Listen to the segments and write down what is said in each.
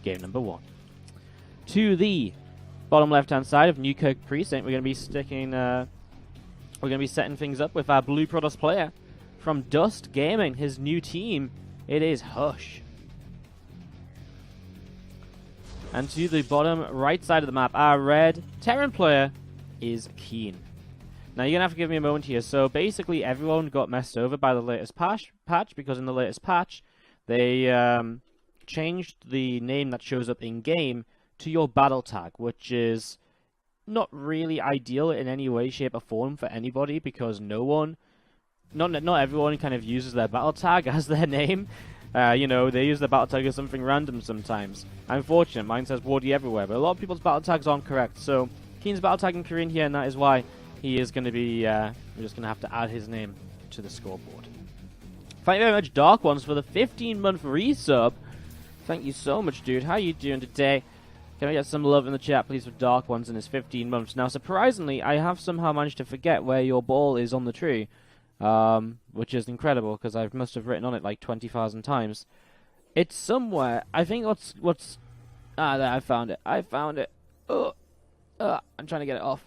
game number 1. To the bottom left-hand side of Newkirk Precinct, we're going to be setting things up with our Blue Protoss player from Dust Gaming, his new team. It is Hush. And to the bottom right side of the map, our red Terran player is KeeN. Now, you're going to have to give me a moment here. So, basically, everyone got messed over by the latest patch, because in the latest patch, they changed the name that shows up in-game to your battle tag, which is not really ideal in any way, shape, or form for anybody, because not everyone kind of uses their battle tag as their name. You know, they use their battle tag as something random sometimes. I'm fortunate, mine says Wardy everywhere, but a lot of people's battle tags aren't correct. So, KeeN's battle tag in Korean here, and that is why he is going to be, we're just going to have to add his name to the scoreboard. Thank you very much, Dark Ones, for the 15-month resub. Thank you so much, dude. How you doing today? Can I get some love in the chat, please, for Dark Ones in his 15 months? Now, surprisingly, I have somehow managed to forget where your ball is on the tree, which is incredible, because I must have written on it like 20,000 times. It's somewhere. I think what's... there, I found it. I found it. I'm trying to get it off.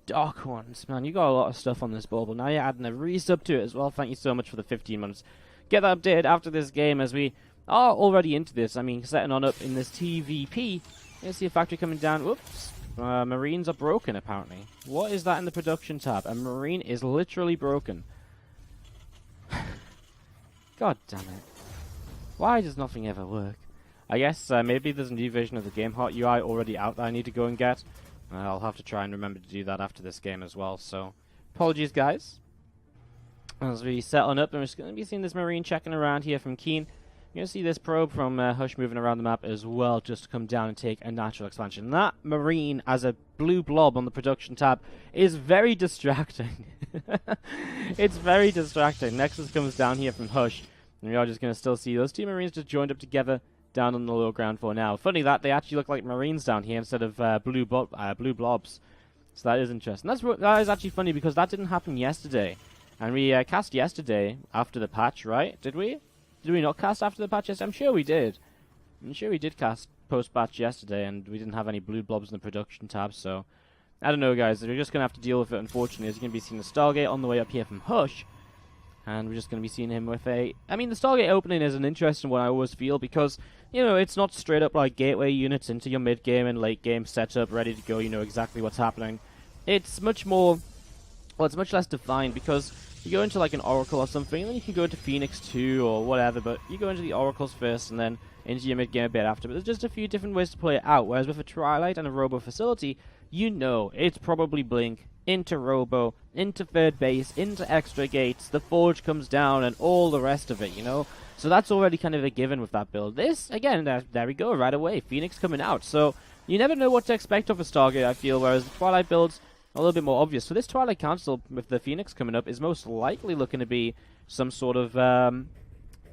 Dark Ones. Man, you got a lot of stuff on this ball, but now you're adding a resub to it as well. Thank you so much for the 15 months. Get that updated after this game, as we are already into this. I mean, setting on up in this TvP. You see a factory coming down. Whoops. Marines are broken, apparently. What is that in the production tab? A Marine is literally broken. God damn it. Why does nothing ever work? I guess maybe there's a new version of the Game Heart UI already out that I need to go and get. I'll have to try and remember to do that after this game as well. So, apologies, guys. As we set on up, and we're just going to be seeing this Marine checking around here from KeeN. You're going to see this probe from Hush moving around the map as well, just to come down and take a natural expansion. That Marine as a blue blob on the production tab is very distracting. It's very distracting. Nexus comes down here from Hush, and we are just going to still see those two Marines just joined up together down on the low ground for now. Funny that they actually look like Marines down here instead of blue blobs. So that is interesting. That is actually funny, because that didn't happen yesterday. And we cast yesterday after the patch, right? Did we? Did we not cast after the patch? Yes, I'm sure we did. I'm sure we did cast post-patch yesterday, and we didn't have any blue blobs in the production tab, so... I don't know, guys. We're just going to have to deal with it, unfortunately. As you're going to be seeing the Stargate on the way up here from Hush. And we're just going to be seeing him with a... I mean, the Stargate opening is an interesting one, I always feel, because, you know, it's not straight up like gateway units into your mid-game and late-game setup, ready to go, you know exactly what's happening. It's much more... Well, it's much less defined, because you go into like an Oracle or something, and then you can go into Phoenix 2 or whatever, but you go into the Oracles first and then into your mid-game a bit after. But there's just a few different ways to play it out, whereas with a Twilight and a Robo Facility, you know it's probably Blink, into Robo, into third base, into extra gates, the Forge comes down, and all the rest of it, you know? So that's already kind of a given with that build. This, again, there we go, right away, Phoenix coming out. So you never know what to expect of a Stargate, I feel, whereas the Twilight builds a little bit more obvious. So this Twilight Council with the Phoenix coming up is most likely looking to be some sort of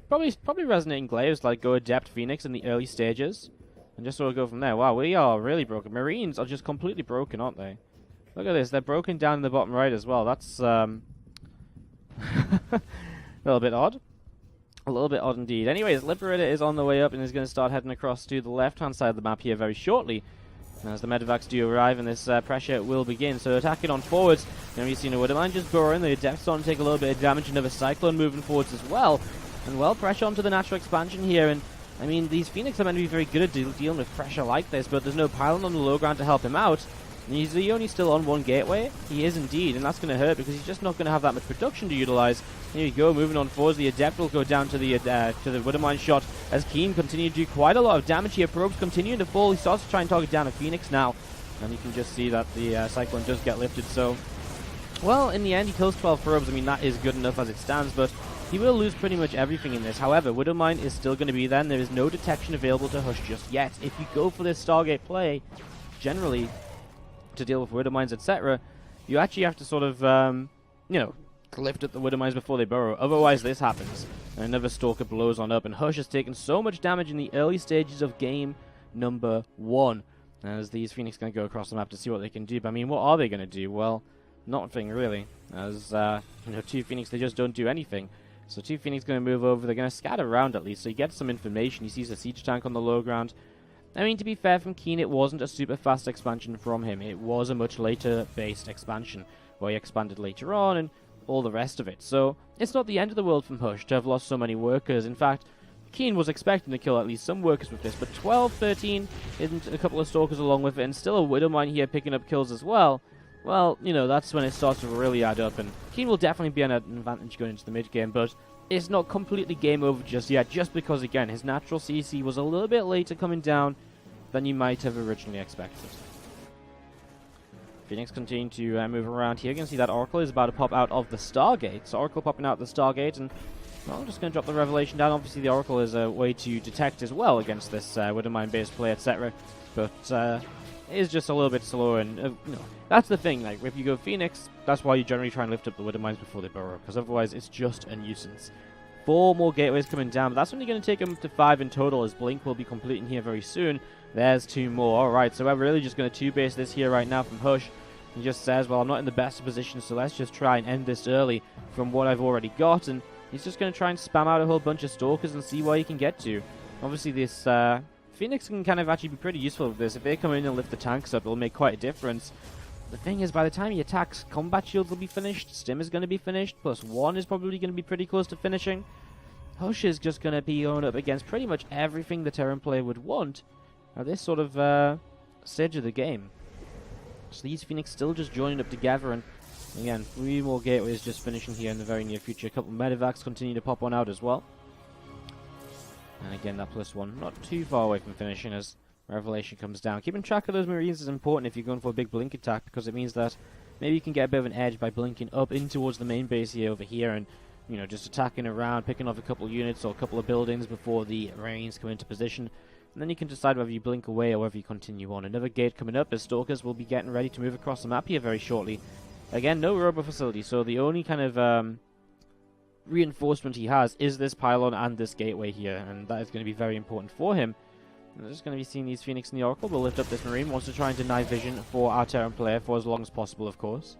probably resonating glaives, like go Adept Phoenix in the early stages, and just sort of go from there. Wow, we are really broken. Marines are just completely broken, aren't they? Look at this, they're broken down in the bottom right as well. That's a little bit odd. A little bit odd indeed. Anyways, Liberator is on the way up and is going to start heading across to the left-hand side of the map here very shortly. As the medevacs do arrive and this pressure will begin. So attacking on forwards. Now you've seen a Widowmine just burrowing. The Adepts starting to take a little bit of damage. Another Cyclone moving forwards as well. And well, pressure onto the natural expansion here. And I mean, these Phoenix are meant to be very good at dealing with pressure like this, but there's no pylon on the low ground to help him out. And he's only still on one gateway. He is indeed, and that's going to hurt because he's just not going to have that much production to utilize. Here you go, moving on forwards. The Adept will go down to the Widowmine shot as KeeN continue to do quite a lot of damage here. Probes continuing to fall. He starts to try and target down a Phoenix now, and you can just see that the Cyclone does get lifted. So, well, in the end, he kills 12 probes. I mean, that is good enough as it stands, but he will lose pretty much everything in this. However, Widowmine is still going to be there, and there is no detection available to Hush just yet. If you go for this Stargate play, generally, to deal with Widowmines, etc., you actually have to sort of, you know, lift up the Widowmines before they burrow. Otherwise, this happens. And another Stalker blows on up, and Hush has taken so much damage in the early stages of game number 1. As these Phoenix going to go across the map to see what they can do. But I mean, what are they going to do? Well, nothing really. As, you know, 2 Phoenix, they just don't do anything. So 2 Phoenix going to move over. They're going to scatter around at least, so he gets some information. He sees a siege tank on the low ground. I mean, to be fair from KeeN, it wasn't a super fast expansion from him. It was a much later based expansion, where he expanded later on and all the rest of it. So, it's not the end of the world from Hush to have lost so many workers. In fact, KeeN was expecting to kill at least some workers with this, but 12, 13, and a couple of Stalkers along with it, and still a Widowmine here picking up kills as well. Well, you know, that's when it starts to really add up, and KeeN will definitely be an advantage going into the mid-game, but it's not completely game over just yet, just because, again, his natural CC was a little bit later coming down than you might have originally expected. Phoenix continue to move around here. You can see that Oracle is about to pop out of the Stargate. So Oracle popping out the Stargate, and well, I'm just going to drop the Revelation down. Obviously, the Oracle is a way to detect as well against this Widowmine-based play, etc. But it is just a little bit slower, and you know, that's the thing. Like, if you go Phoenix, that's why you generally try and lift up the Widowmines before they burrow, because otherwise it's just a nuisance. 4 more gateways coming down, but that's only going to take them to 5 in total, as Blink will be completing here very soon. There's 2 more. Alright, so we're really just going to 2-base this here right now from Hush. He just says, well, I'm not in the best position, so let's just try and end this early from what I've already got. And he's just going to try and spam out a whole bunch of Stalkers and see where he can get to. Obviously, this Phoenix can kind of actually be pretty useful with this. If they come in and lift the tanks up, it'll make quite a difference. The thing is, by the time he attacks, combat shields will be finished, Stim is going to be finished, +1 is probably going to be pretty close to finishing. Hush is just going to be going up against pretty much everything the Terran player would want at this sort of stage of the game. So these Phoenix still just joining up together, and again, 3 more gateways just finishing here in the very near future. A couple of Medivacs continue to pop on out as well. And again, that +1 not too far away from finishing as Revelation comes down. Keeping track of those Marines is important if you're going for a big blink attack, because it means that maybe you can get a bit of an edge by blinking up in towards the main base here over here, and you know, just attacking around, picking off a couple of units or a couple of buildings before the Marines come into position. And then you can decide whether you blink away or whether you continue on. Another gate coming up as Stalkers will be getting ready to move across the map here very shortly. Again, no robo facility, so the only kind of reinforcement he has is this pylon and this gateway here, and that is going to be very important for him. And we're just going to be seeing these Phoenix and the Oracle. We'll lift up this Marine, wants to try and deny vision for our Terran player for as long as possible, of course.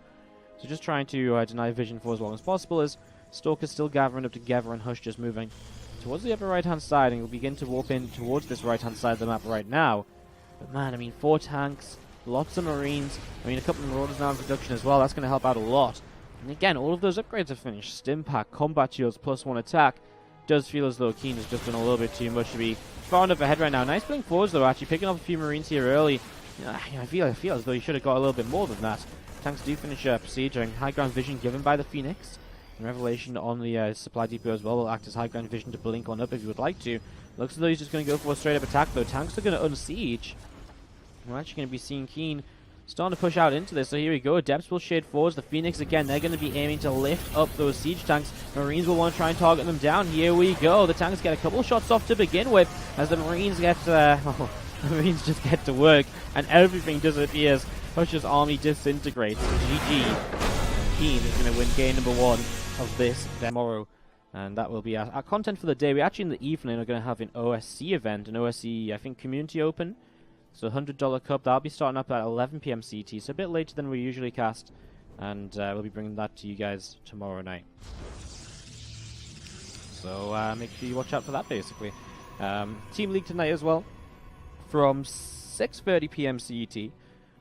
So just trying to deny vision for as long as possible, as Stalkers still gathering up together and Hush just moving towards the upper right-hand side, and we'll begin to warp in towards this right-hand side of the map right now. But man, I mean, 4 tanks, lots of Marines, I mean, a couple of Marauders now in production as well. That's going to help out a lot. And again, all of those upgrades are finished. Stim pack, combat shields, +1 attack. Does feel as though KeeN has just done a little bit too much to be far enough ahead right now. Nice blink forwards though, actually picking off a few Marines here early. I feel as though he should have got a little bit more than that. Tanks do finish besieging. High ground vision given by the Phoenix. And Revelation on the supply depot as well will act as high ground vision to blink on up if you would like to. Looks as though he's just going to go for a straight up attack though. Tanks are going to unsiege. We're actually going to be seeing KeeN starting to push out into this. So here we go. Depths will shade forwards. The Phoenix again, they're going to be aiming to lift up those siege tanks. Marines will want to try and target them down. Here we go. The tanks get a couple of shots off to begin with as the Marines get the Marines just get to work and everything disappears. Hush's army disintegrates. GG. KeeN is going to win game number 1 of this tomorrow, and that will be our content for the day. We actually in the evening are going to have an OSC event, an OSC I think Community Open, so $100 cup. That'll be starting up at 11 PM CT, so a bit later than we usually cast, and we'll be bringing that to you guys tomorrow night. So make sure you watch out for that basically. Team League tonight as well from 6:30 PM CET.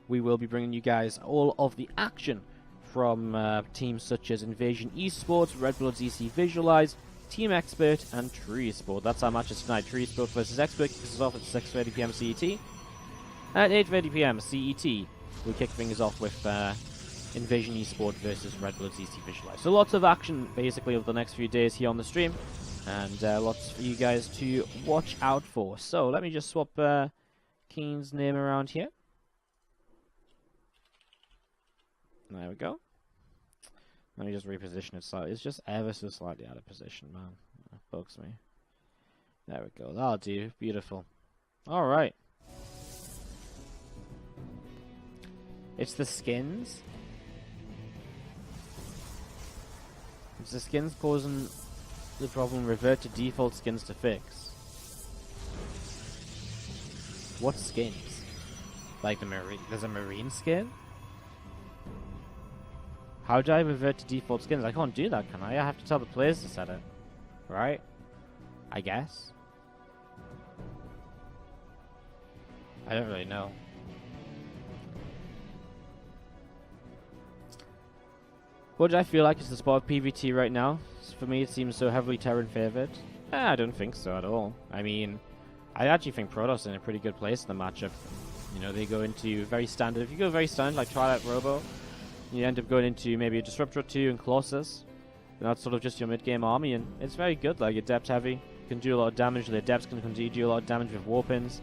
We will be bringing you guys all of the action from teams such as Invasion Esports, Red Bloods EC Visualize, Team Expert, and Tree Sport. That's our matches tonight. Tree Sport versus Expert kicks us off at 6:30 PM CET. At 8:30 PM CET, we kick things off with Invasion Esports versus Red Bloods EC Visualize. So lots of action basically over the next few days here on the stream, and lots for you guys to watch out for. So let me just swap KeeN's name around here. There we go. Let me just reposition it slightly. It's just ever so slightly out of position, man. That bugs me. There we go. That'll do. Beautiful. Alright. It's the skins. It's the skins causing the problem. Revert to default skins to fix. What skins? Like the Marine? There's a Marine skin? How do I revert to default skins? I can't do that, can I? I have to tell the players to set it. Right? I guess. I don't really know. What do I feel like is the spot of PvT right now? For me, it seems so heavily Terran favored. I don't think so at all. I mean, I actually think Protoss in a pretty good place in the matchup. You know, they go into very standard. If you go very standard, like Twilight Robo, you end up going into maybe a Disruptor or 2 and Colossus. And that's sort of just your mid-game army, and it's very good. Like, Adept heavy, can do a lot of damage. The Adepts can continue to do a lot of damage with Warpins.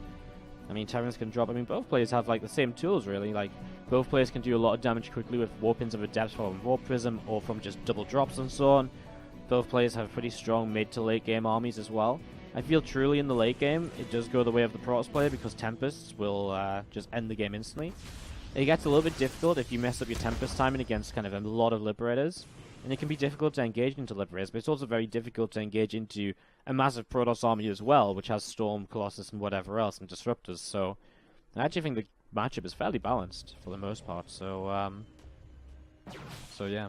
I mean, Terrans can drop. I mean, both players have, like, the same tools, really. Like, both players can do a lot of damage quickly with Warpins of Adepts from Warp Prism or from just double drops and so on. Both players have pretty strong mid to late game armies as well. I feel truly in the late game, it does go the way of the Protoss player because Tempests will just end the game instantly. It gets a little bit difficult if you mess up your Tempest timing against kind of a lot of Liberators. And it can be difficult to engage into Liberators, but it's also very difficult to engage into a massive Protoss army as well, which has Storm, Colossus, and whatever else, and Disruptors. So I actually think the matchup is fairly balanced for the most part. So yeah.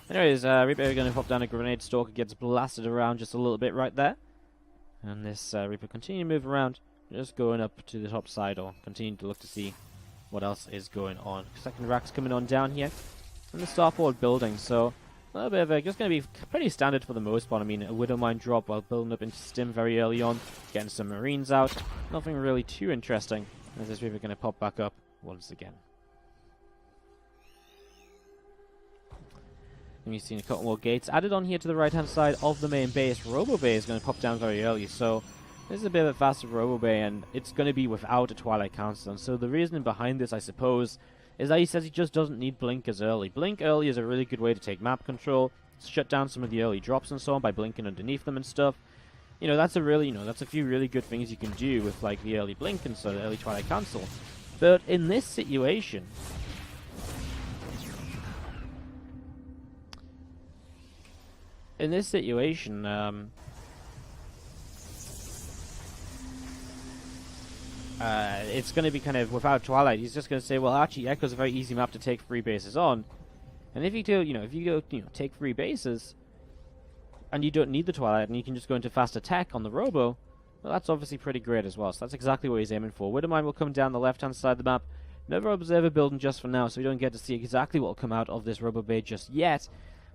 Anyways, Reaper are going to pop down a Grenade Stalker, gets blasted around just a little bit right there. And this Reaper continue to move around, just going up to the top side or continue to look to see what else is going on. Second rack's coming on down here. And the Starport building, so a little bit of just going to be pretty standard for the most part. I mean, a Widowmine drop while building up into Stim very early on, getting some Marines out. Nothing really too interesting, as this Reaper going to pop back up once again. And you've seen a couple more gates added on here to the right-hand side of the main base. Robo Bay is going to pop down very early, so this is a bit of a faster Robo Bay, and it's going to be without a Twilight Council. And so the reason behind this, I suppose, is that he says he just doesn't need Blink as early. Blink early is a really good way to take map control, shut down some of the early drops and so on by blinking underneath them and stuff. You know, that's a really, that's a few really good things you can do with, like, the early Blink and so the early Twilight Council. But in this situation, it's going to be kind of without Twilight. He's just going to say, well, actually, Echo's a very easy map to take 3 bases on. And if you do, if you go, take 3 bases, and you don't need the Twilight, and you can just go into fast attack on the Robo, well, that's obviously pretty great as well. So that's exactly what he's aiming for. Widowmine will come down the left-hand side of the map. Never Observer building just for now, so we don't get to see exactly what will come out of this Robo Bay just yet.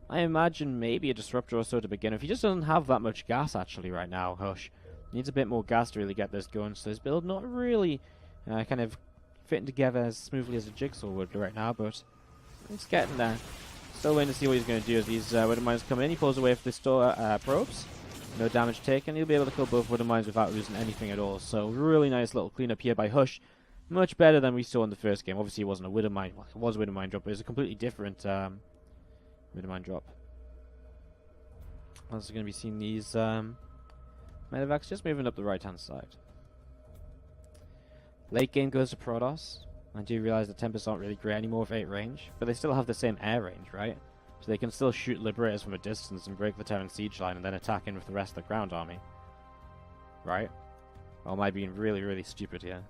I imagine maybe a Disruptor or so to begin with. He just doesn't have that much gas, actually, right now, Hush. Needs a bit more gas to really get this going, so his build not really kind of fitting together as smoothly as a Jigsaw would right now, but it's getting there. Still waiting to see what he's going to do as these Widowmines come in. He pulls away with the probes. No damage taken. He'll be able to kill both Widowmines without losing anything at all. So really nice little cleanup here by Hush. Much better than we saw in the first game. Obviously it wasn't a Widowmine. Well, it was a Widowmine drop, but it was a completely different Widowmine drop. Also going to be seeing these Medevacs just moving up the right-hand side. Late game goes to Protoss. I do realize the Tempests aren't really great anymore with 8 range, but they still have the same air range, right? So they can still shoot Liberators from a distance and break the Terran siege line and then attack in with the rest of the ground army. Right? Or am I being really, really stupid here?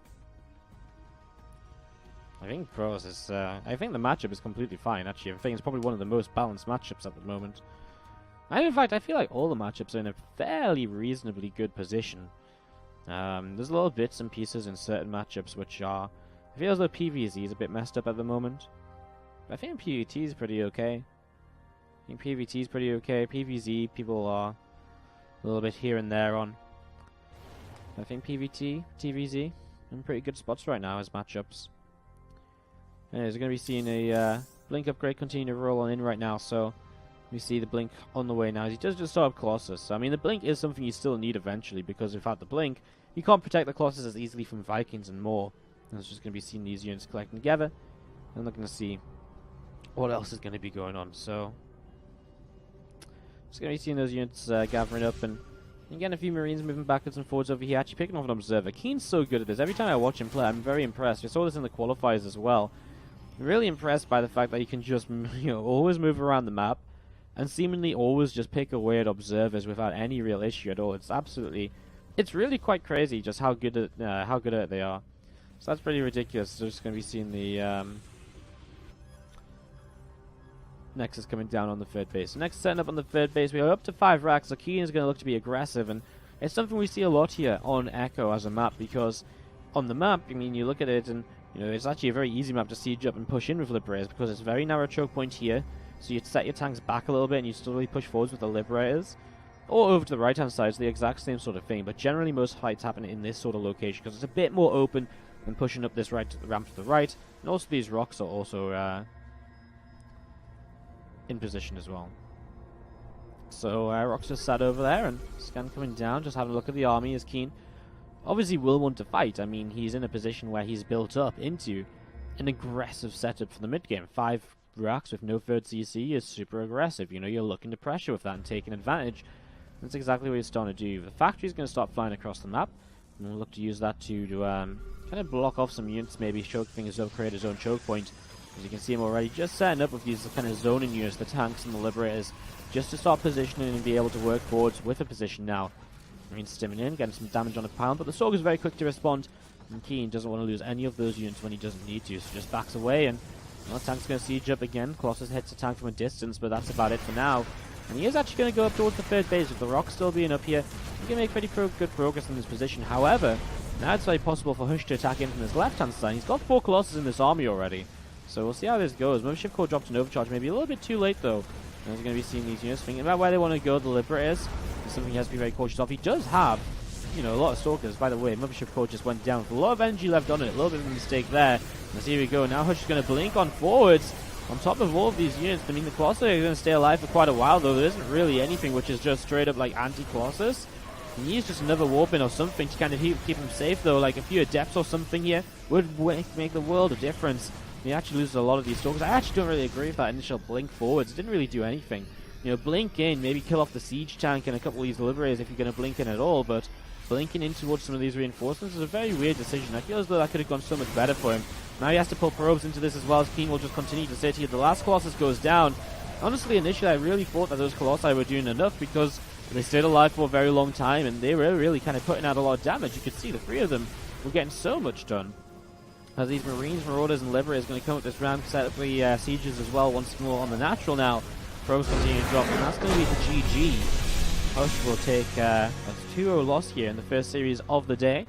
I think Protoss is... I think the matchup is completely fine, actually. I think it's probably one of the most balanced matchups at the moment. In fact, I feel like all the matchups are in a fairly reasonably good position. There's little bits and pieces in certain matchups which are... I feel as though PvZ is a bit messed up at the moment. But I think PvT is pretty okay. I think PvT is pretty okay. PvZ, people are a little bit here and there on. I think PvT, TvZ, in pretty good spots right now as matchups. Anyways, we're going to be seeing a Blink upgrade continue to roll on in right now, so... We see the Blink on the way now. He does just start up Colossus. I mean, the Blink is something you still need eventually, because without the Blink, you can't protect the Colossus as easily from Vikings and more. And it's just going to be seeing these units collecting together, and looking to see what else is going to be going on. So, just going to be seeing those units gathering up, and again, a few Marines moving backwards and forwards over here, actually picking off an Observer. KeeN's so good at this. Every time I watch him play, I'm very impressed. I saw this in the qualifiers as well. I'm really impressed by the fact that he can just, always move around the map, and seemingly always just pick away at Observers without any real issue at all. It's really quite crazy just how good at it they are. So that's pretty ridiculous. So just going to be seeing the Nexus coming down on the third base. So next setting up on the third base, we are up to 5 racks. So KeeN is going to look to be aggressive, and it's something we see a lot here on Echo as a map, because on the map, I mean, you look at it and, you know, it's actually a very easy map to siege up and push in with Liberators because it's a very narrow choke point here. So you'd set your tanks back a little bit and you still really push forwards with the Liberators. Or over to the right-hand side, it's the exact same sort of thing. But generally most fights happen in this sort of location because it's a bit more open than pushing up this ramp to the right. And also these rocks are also in position as well. So Rock's just sat over there and Scan coming down, just having a look at the army as KeeN obviously will want to fight. I mean, he's in a position where he's built up into an aggressive setup for the mid-game. 5 racks with no third CC is super aggressive. You know, you're looking to pressure with that and taking advantage. That's exactly what he's starting to do. The factory's going to start flying across the map, and we'll look to use that to kind of block off some units, maybe choke things up, create his own choke point. As you can see him already just setting up with these kind of zoning units, the tanks and the Liberators, just to start positioning and be able to work forwards with a position now. Marines stimming in, getting some damage on the pound, but the Sorg is very quick to respond, and KeeN doesn't want to lose any of those units when he doesn't need to, so just backs away, and well, tank's going to siege up again. Colossus hits a tank from a distance, but that's about it for now. And he is actually going to go up towards the third base, with the rock still being up here. He can make pretty good progress in this position. However, now it's very possible for Hush to attack in from his left-hand side. He's got 4 Colossus in this army already, so we'll see how this goes. Mothership Core dropped an overcharge, maybe a little bit too late though. And he's going to be seeing these units, thinking about where they want to go. The Liberators, it's something he has to be very cautious of. He does have, you know, a lot of Stalkers. By the way, Mothership Core just went down with a lot of energy left on it. A little bit of a mistake there. Let's see, here we go. Now Hush is going to blink on forwards. On top of all of these units, I mean, the Colossus are going to stay alive for quite a while, though. There isn't really anything which is just straight up like anti-Colossus. He needs just another warpin or something to kind of keep him safe, though. Like a few Adepts or something here would make the world of difference. He actually loses a lot of these Stalkers. I actually don't really agree with that initial blink forwards. It didn't really do anything. You know, blink in, maybe kill off the siege tank and a couple of these Liberators if you're going to blink in at all, but blinking in towards some of these reinforcements is a very weird decision. I feel as though that could have gone so much better for him. Now he has to pull probes into this as well, as KeeN will just continue to sit here. The last Colossus goes down. Honestly, initially I really thought that those Colossi were doing enough because they stayed alive for a very long time and they were really kind of putting out a lot of damage. You could see the 3 of them were getting so much done. As these Marines, Marauders, and Liberators going to come up this round, set up the sieges as well once more on the natural now. Probes continue to drop, and that's going to be the GG. Hush will take a 2-0 loss here in the first series of the day.